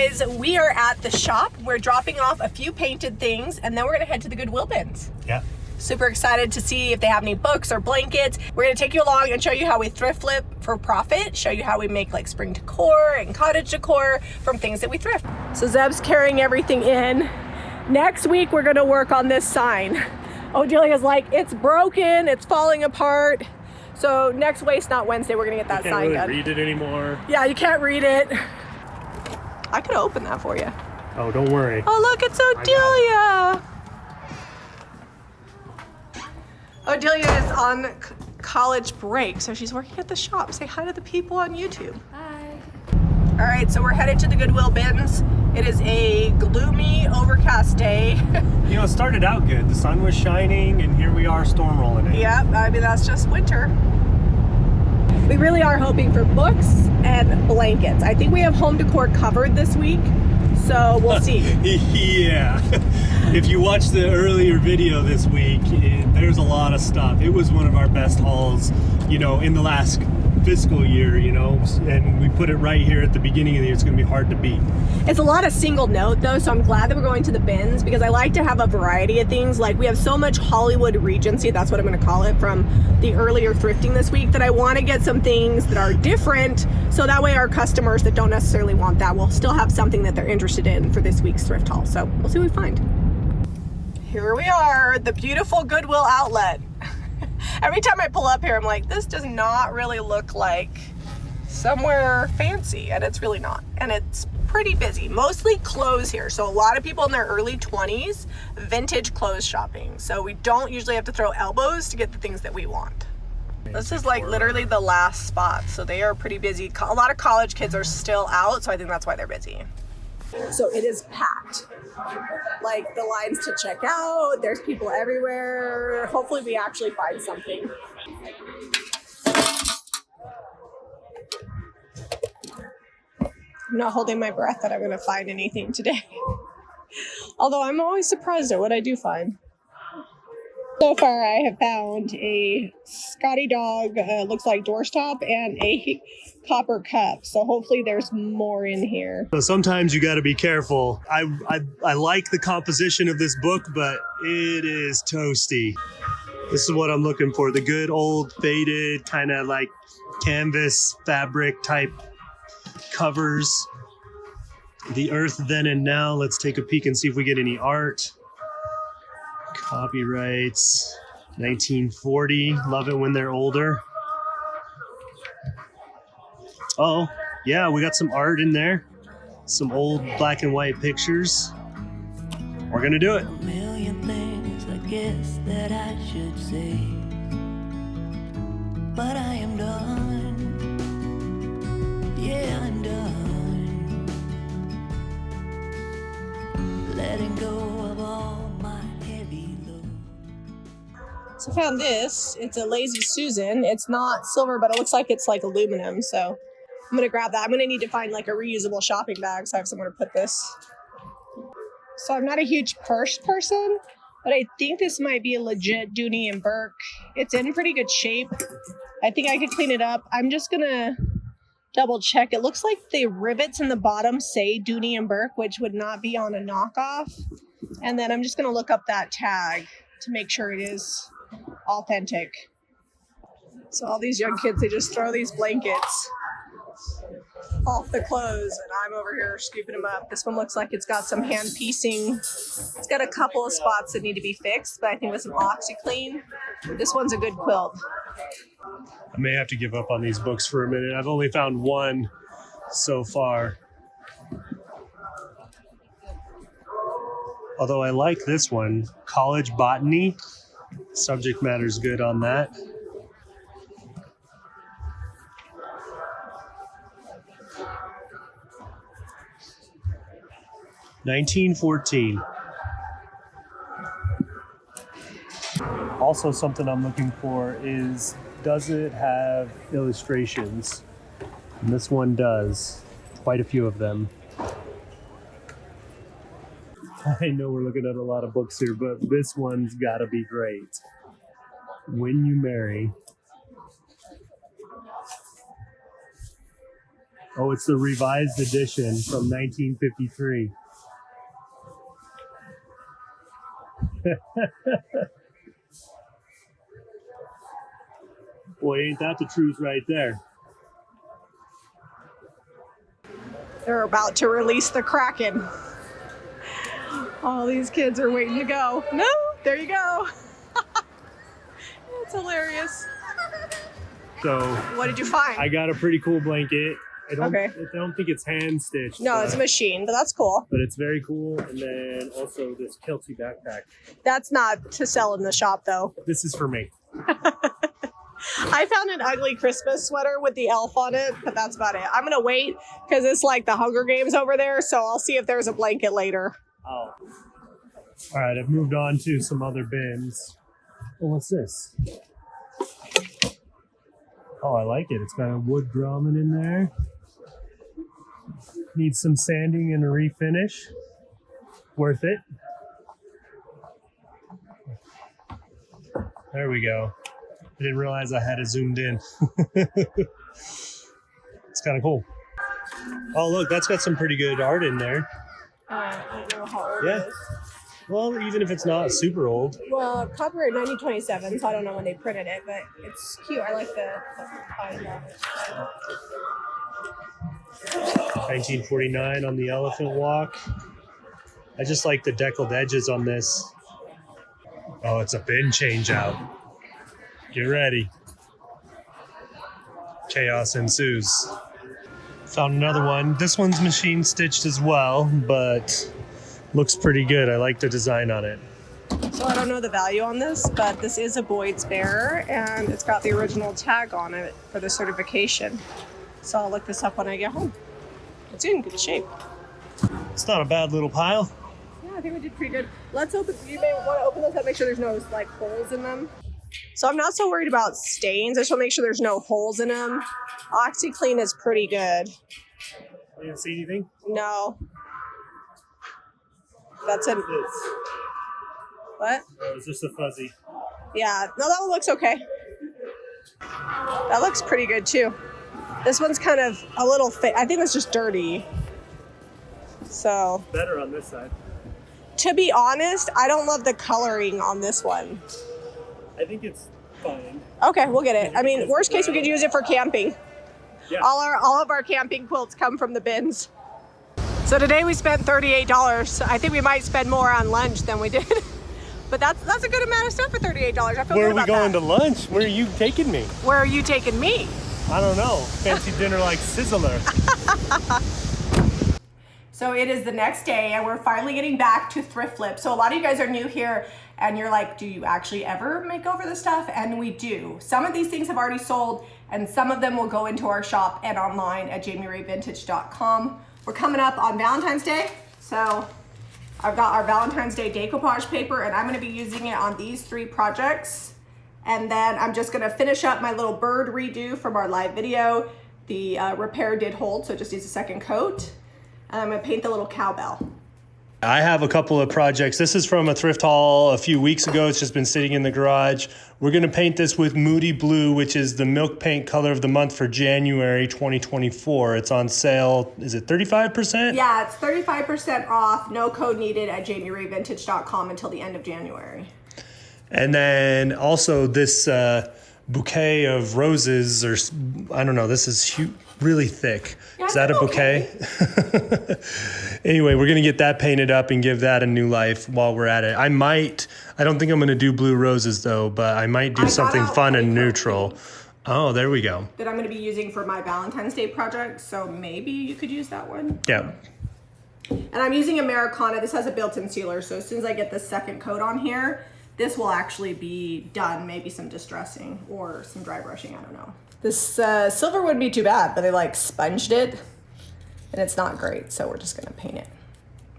guys, we are at the shop. We're dropping off a few painted things and then we're gonna head to the Goodwill bins. Yeah. Super excited to see if they have any books or blankets. We're gonna take you along and show you how we thrift flip for profit, show you how we make like spring decor and cottage decor from things that we thrift. So Zeb's carrying everything in. Next week, we're gonna work on this sign. Odelia's like, it's broken, it's falling apart. So next Waste Not Wednesday, we're gonna get that sign done. You can't really read it anymore. Yeah, you can't read it. I could open that for you. Oh, don't worry. Oh, look, it's Odelia. Odelia is on college break, so she's working at the shop. Say hi to the people on YouTube. Hi. All right, so we're headed to the Goodwill bins. It is a gloomy, overcast day. You know, it started out good. The sun was shining, and here we are storm rolling in. Yep, I mean, that's just winter. We really are hoping for books and blankets. I think we have home decor covered this week, so we'll see. Yeah. If you watched the earlier video this week, there's a lot of stuff. It was one of our best hauls, you know, in the last fiscal year, you know, and we put it right here at the beginning of the year. It's going to be hard to beat. It's a lot of single note though, so I'm glad that we're going to the bins because I like to have a variety of things. Like we have so much Hollywood Regency, that's what I'm going to call it, from the earlier thrifting this week, that I want to get some things that are different, so that way our customers that don't necessarily want that will still have something that they're interested in for this week's thrift haul. So we'll see what we find. Here we are, the beautiful Goodwill outlet. Every time I pull up here, I'm like, this does not really look like somewhere fancy, and it's really not. And it's pretty busy, mostly clothes here. So a lot of people in their early 20s, vintage clothes shopping. So we don't usually have to throw elbows to get the things that we want. This is like literally the last spot. So they are pretty busy. A lot of college kids are still out, so I think that's why they're busy. So it is packed. Like the lines to check out, there's people everywhere. Hopefully we actually find something. I'm not holding my breath that I'm gonna find anything today. Although I'm always surprised at what I do find. So far I have found a Scotty dog, looks like doorstop, and a copper cup. So hopefully there's more in here. So sometimes you got to be careful. I like the composition of this book, but it is toasty. This is what I'm looking for. The good old faded kind of like canvas fabric type covers. The Earth Then and Now. Let's take a peek and see if we get any art. Copyrights 1940. Love it when they're older. Oh, yeah, we got some art in there. Some old black and white pictures. We're gonna do it. A million things I guess that I should say, but I am done. Yeah, I'm done. Letting go of all my heavy load. So I found this. It's a Lazy Susan. It's not silver, but it looks like it's like aluminum. So I'm gonna grab that. I'm gonna need to find like a reusable shopping bag so I have somewhere to put this. So I'm not a huge purse person, but I think this might be a legit Dooney and Burke. It's in pretty good shape. I think I could clean it up. I'm just gonna double check. It looks like the rivets in the bottom say Dooney and Burke, which would not be on a knockoff. And then I'm just gonna look up that tag to make sure it is authentic. So all these young kids, they just throw these blankets off the clothes, and I'm over here scooping them up. This one looks like it's got some hand piecing. It's got a couple of spots that need to be fixed, but I think with some OxyClean, this one's a good quilt. I may have to give up on these books for a minute. I've only found one so far. Although I like this one, College Botany. Subject matter's good on that. $19.14. Also, something I'm looking for is, does it have illustrations? And this one does. Quite a few of them. I know we're looking at a lot of books here, but this one's gotta be great. When You Marry. Oh, it's the revised edition from 1953. Boy, ain't that the truth right there. They're about to release the Kraken. All these kids are waiting to go. No, there you go. That's hilarious. So What did you find? I got a pretty cool blanket. I don't think it's hand stitched. No, it's a machine, but that's cool. But it's very cool. And then also this kilty backpack. That's not to sell in the shop though. This is for me. I found an ugly Christmas sweater with the elf on it, but that's about it. I'm gonna wait because it's like the Hunger Games over there, so I'll see if there's a blanket later. Oh. All right, I've moved on to some other bins. Oh, what's this? Oh, I like it. It's got a wood grommet in there. Needs some sanding and a refinish. Worth it. There we go. I didn't realize I had it zoomed in. It's kind of cool. Oh, look, that's got some pretty good art in there. I don't know how old Yeah. it is. Well, even if it's not super old. Well, copyright 1927, so I don't know when they printed it, but it's cute. I like the 1949 on the elephant walk. I just like the deckled edges on this. Oh, it's a bin change out. Get ready. Chaos ensues. Found another one. This one's machine stitched as well, but looks pretty good. I like the design on it. So I don't know the value on this, but this is a Boyd's Bear, and it's got the original tag on it for the certification. So I'll look this up when I get home. It's in good shape. It's not a bad little pile. Yeah, I think we did pretty good. Let's open. You may want to open those up, make sure there's no like holes in them. So I'm not so worried about stains. I just want to make sure there's no holes in them. OxyClean is pretty good. You didn't see anything? No. That's it. What? Oh, it's just a fuzzy. Yeah, no, that one looks okay. That looks pretty good too. This one's kind of a little fit. I think it's just dirty. So, Better on this side. to be honest, I don't love the coloring on this one. I think it's fine. Okay, we'll get it. I mean, worst case, we could use it for camping. Yeah. All of our camping quilts come from the bins. So today we spent $38. I think we might spend more on lunch than we did. But that's a good amount of stuff for $38. I feel Where good are we about going that. to lunch? Where are you taking me? Where are you taking me? I don't know. Fancy dinner like Sizzler. So it is the next day and we're finally getting back to Thrift Flip. So a lot of you guys are new here and you're like, do you actually ever make over the stuff? And we do. Some of these things have already sold and some of them will go into our shop and online at jamirayvintage.com. We're coming up on Valentine's Day. So I've got our Valentine's Day decoupage paper and I'm gonna be using it on these 3 projects. And then I'm just gonna finish up my little bird redo from our live video. The repair did hold, so it just needs a second coat. And I'm gonna paint the little cowbell. I have a couple of projects. This is from a thrift haul a few weeks ago. It's just been sitting in the garage. We're gonna paint this with Moody Blue, which is the milk paint color of the month for January 2024. It's on sale, is it 35%? Yeah, it's 35% off, no code needed at jamirayvintage.com until the end of January. And then also this bouquet of roses, or I don't know, this is really thick. Yeah, is that a bouquet? Anyway, we're gonna get that painted up and give that a new life while we're at it. I don't think I'm gonna do blue roses though, but I might do something fun and neutral. Oh, there we go. That I'm gonna be using for my Valentine's Day project, so maybe you could use that one. Yeah. And I'm using Americana. This has a built-in sealer, so as soon as I get the second coat on here, this will actually be done. Maybe some distressing or some dry brushing, I don't know. This silver wouldn't be too bad, but they like sponged it and it's not great, so we're just gonna paint it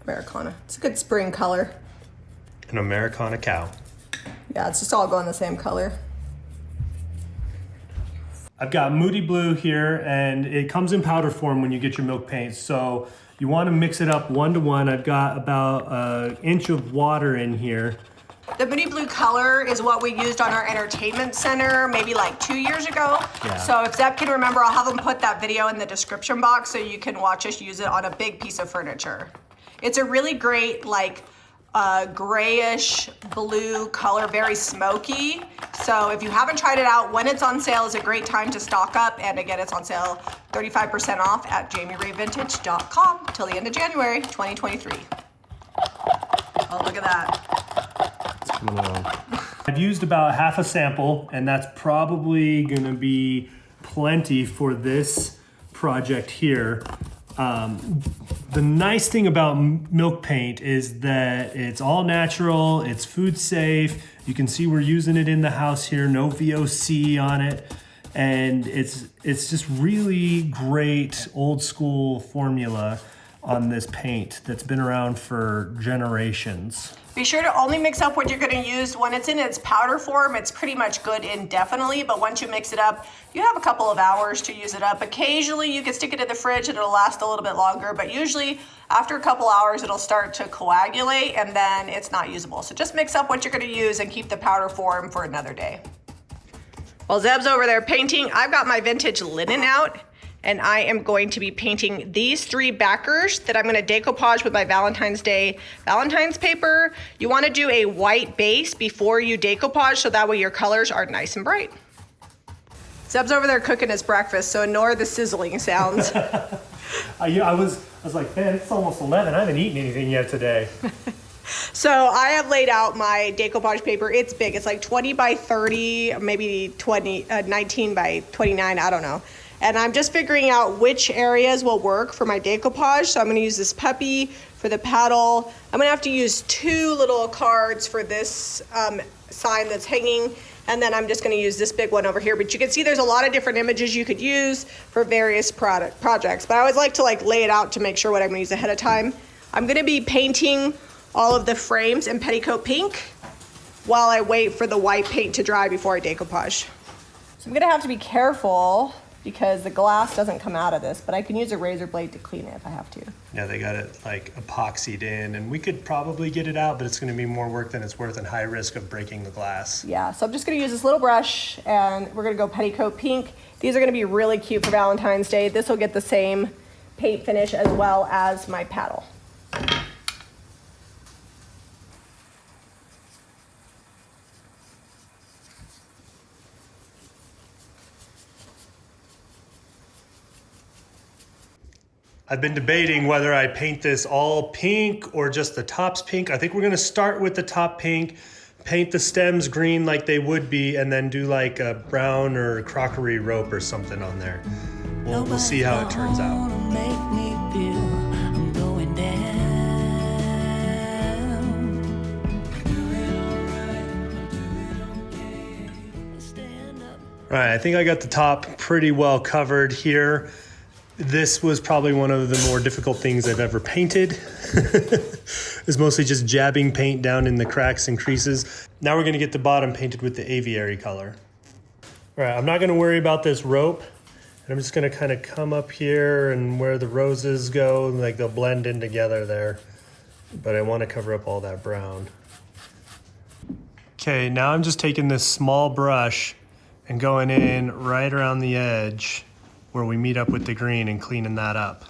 Americana. It's a good spring color. An Americana cow. Yeah, it's just all going the same color. I've got Moody Blue here, and it comes in powder form when you get your milk paint. So you want to mix it up 1 to 1. I've got about an inch of water in here. The Moody Blue color is what we used on our entertainment center maybe like 2 years ago. Yeah. So if Zeb can remember, I'll have him put that video in the description box so you can watch us use it on a big piece of furniture. It's a really great like grayish blue color, very smoky. So if you haven't tried it out, when it's on sale is a great time to stock up. And again, it's on sale 35% off at JamiRayVintage.com till the end of January 2023. Oh, look at that. It's coming along. I've used about half a sample, and that's probably gonna be plenty for this project here. The nice thing about milk paint is that it's all natural, it's food safe. You can see we're using it in the house here, no VOC on it. And it's just really great old school formula on this paint that's been around for generations. Be sure to only mix up what you're gonna use. When it's in its powder form, it's pretty much good indefinitely, but once you mix it up, you have a couple of hours to use it up. Occasionally you can stick it in the fridge and it'll last a little bit longer, but usually after a couple hours, it'll start to coagulate and then it's not usable. So just mix up what you're gonna use and keep the powder form for another day. While Zeb's over there painting, I've got my vintage linen out. And I am going to be painting these 3 backers that I'm gonna decoupage with my Valentine's paper. You wanna do a white base before you decoupage so that way your colors are nice and bright. Zeb's over there cooking his breakfast, so ignore the sizzling sounds. I was like, man, it's almost 11. I haven't eaten anything yet today. So I have laid out my decoupage paper. It's big, it's like 20 by 30, maybe 19 by 29, I don't know. And I'm just figuring out which areas will work for my decoupage. So I'm gonna use this puppy for the paddle. I'm gonna have to use 2 little cards for this sign that's hanging. And then I'm just gonna use this big one over here. But you can see there's a lot of different images you could use for various projects. But I always like to lay it out to make sure what I'm gonna use ahead of time. I'm gonna be painting all of the frames in petticoat pink while I wait for the white paint to dry before I decoupage. So I'm gonna have to be careful because the glass doesn't come out of this, but I can use a razor blade to clean it if I have to. Yeah, they got it like epoxied in, and we could probably get it out, but it's gonna be more work than it's worth and high risk of breaking the glass. Yeah, so I'm just gonna use this little brush and we're gonna go petticoat pink. These are gonna be really cute for Valentine's Day. This will get the same paint finish as well as my paddle. I've been debating whether I paint this all pink or just the tops pink. I think we're gonna start with the top pink, paint the stems green like they would be, and then do like a brown or crockery rope or something on there. We'll see how it turns out. All right, I think I got the top pretty well covered here. This was probably one of the more difficult things I've ever painted. It's mostly just jabbing paint down in the cracks and creases. Now we're gonna get the bottom painted with the aviary color. All right, I'm not gonna worry about this rope. And I'm just gonna kind of come up here and where the roses go, like they'll blend in together there. But I wanna cover up all that brown. Okay, now I'm just taking this small brush and going in right around the edge where we meet up with the green and cleaning that up.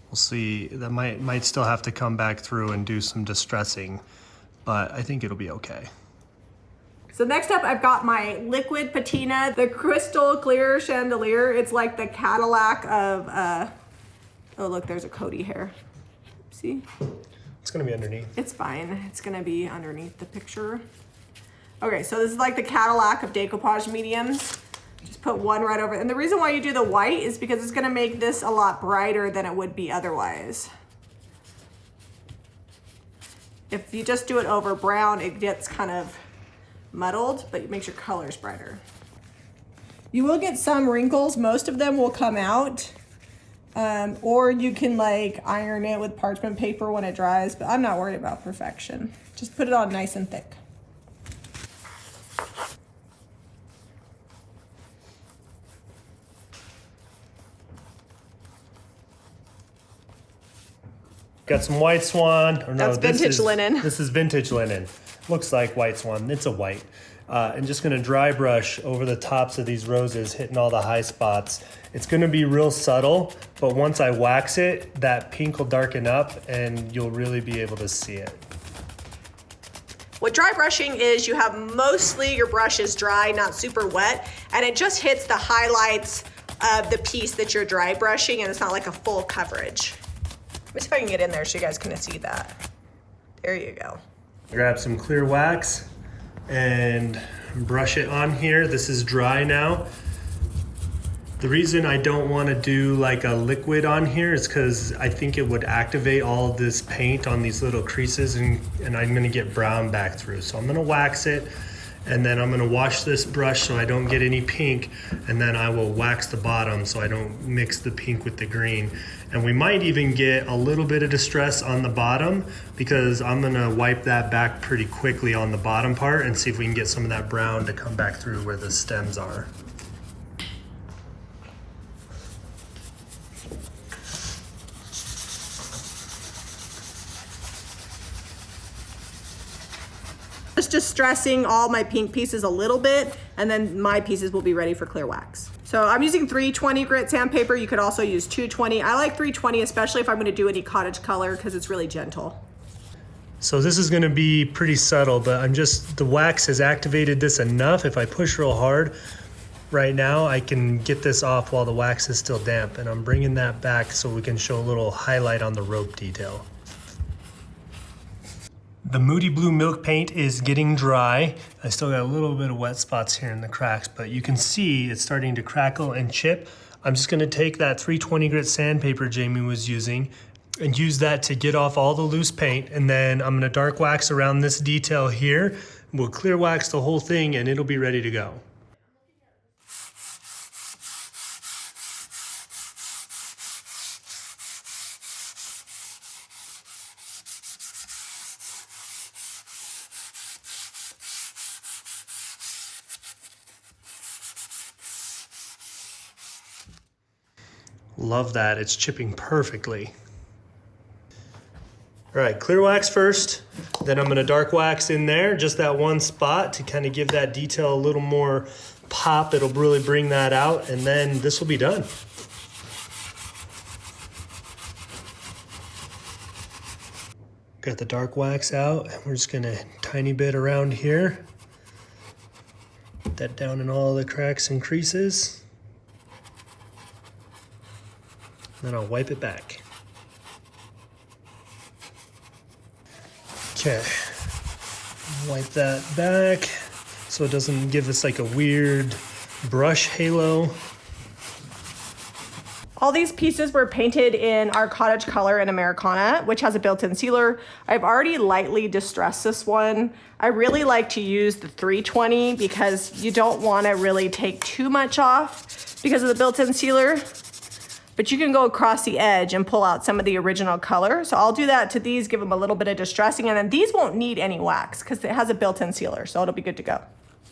We'll see, that might still have to come back through and do some distressing, but I think it'll be okay. So next up, I've got my liquid patina, the crystal clear chandelier. It's like the Cadillac of, oh look, there's a Cody hair. See? It's gonna be underneath. It's fine, it's gonna be underneath the picture. Okay, so this is like the Cadillac of decoupage mediums. Just put one right over. And the reason why you do the white is because it's gonna make this a lot brighter than it would be otherwise. If you just do it over brown, it gets kind of muddled, but it makes your colors brighter. You will get some wrinkles. Most of them will come out. Or you can like iron it with parchment paper when it dries, but I'm not worried about perfection. Just put it on nice and thick. got some white Swan. Or no, That's vintage linen. This is vintage linen. Looks like white Swan. It's a white. And just gonna dry brush over the tops of these roses, hitting all the high spots. It's gonna be real subtle, but once I wax it, that pink will darken up and you'll really be able to see it. What dry brushing is, you have mostly your brush is dry, not super wet, and it just hits the highlights of the piece that you're dry brushing, and it's not like a full coverage. Let me see if I can get in there so you guys can see that. There you go. Grab some clear wax and brush it on here. This is dry now. The reason I don't want to do like a liquid on here is because I think it would activate all of this paint on these little creases and I'm going to get brown back through. So I'm going to wax it and then I'm going to wash this brush so I don't get any pink, and then I will wax the bottom so I don't mix the pink with the green. And we might even get a little bit of distress on the bottom because I'm going to wipe that back pretty quickly on the bottom part and see if we can get some of that brown to come back through where the stems are. Just distressing all my pink pieces a little bit, and then my pieces will be ready for clear wax. So I'm using 320 grit sandpaper. You could also use 220. I like 320, especially if I'm gonna do any cottage color, because it's really gentle. So this is gonna be pretty subtle, but the wax has activated this enough. If I push real hard right now, I can get this off while the wax is still damp, and I'm bringing that back so we can show a little highlight on the rope detail. The Moody Blue Milk Paint is getting dry. I still got a little bit of wet spots here in the cracks, but you can see it's starting to crackle and chip. I'm just gonna take that 320 grit sandpaper Jami was using and use that to get off all the loose paint, and then I'm gonna dark wax around this detail here. We'll clear wax the whole thing and it'll be ready to go. Love that, it's chipping perfectly. All right, clear wax first, then I'm gonna dark wax in there, just that one spot to kind of give that detail a little more pop. It'll really bring that out, and then this will be done. Got the dark wax out, and we're just gonna tiny bit around here. Put that down in all the cracks and creases. Then I'll wipe it back. Okay, wipe that back so it doesn't give us like a weird brush halo. All these pieces were painted in our cottage color in Americana, which has a built-in sealer. I've already lightly distressed this one. I really like to use the 320 because you don't want to really take too much off because of the built-in sealer. But you can go across the edge and pull out some of the original color. So I'll do that to these, give them a little bit of distressing, and then these won't need any wax because it has a built-in sealer, so it'll be good to go.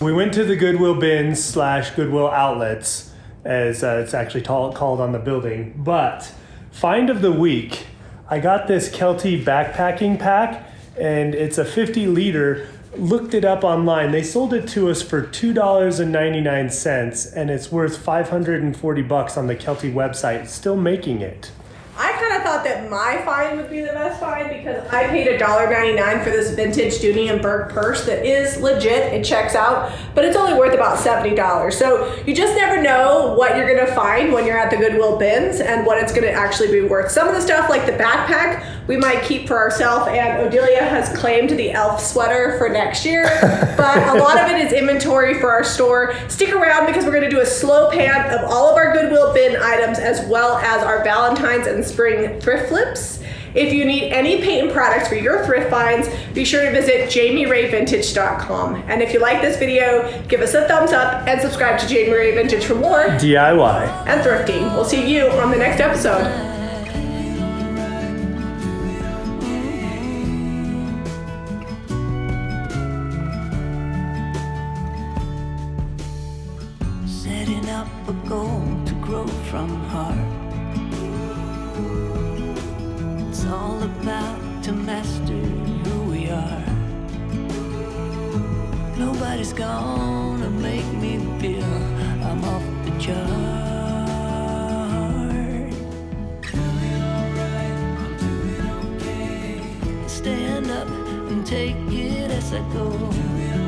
We went to the Goodwill bins / Goodwill outlets, as it's actually called on the building. But find of the week, I got this Kelty backpacking pack, and it's a 50 liter. Looked it up online. They sold it to us for $2.99, and it's worth $540 on the Kelty website. Still making it. I kind of thought that my find would be the best find because I paid $1.99 for this vintage Dooney and Burke purse that is legit. It checks out, but it's only worth about $70. So you just never know what you're gonna find when you're at the Goodwill bins and what it's gonna actually be worth. Some of the stuff like the backpack we might keep for ourselves, and Odelia has claimed the elf sweater for next year, but a lot of it is inventory for our store. Stick around because we're gonna do a slow pan of all of our Goodwill bin items as well as our Valentine's and spring thrift flips. If you need any paint and products for your thrift finds, be sure to visit JamiRayVintage.com. And if you like this video, give us a thumbs up and subscribe to Jami Ray Vintage for more DIY and thrifting. We'll see you on the next episode. Setting up a goal to grow from heart. It's all all about to master who we are. Nobody's gonna make me feel I'm off the chart. Doing alright, I'm doing okay. Stand up and take it as I go.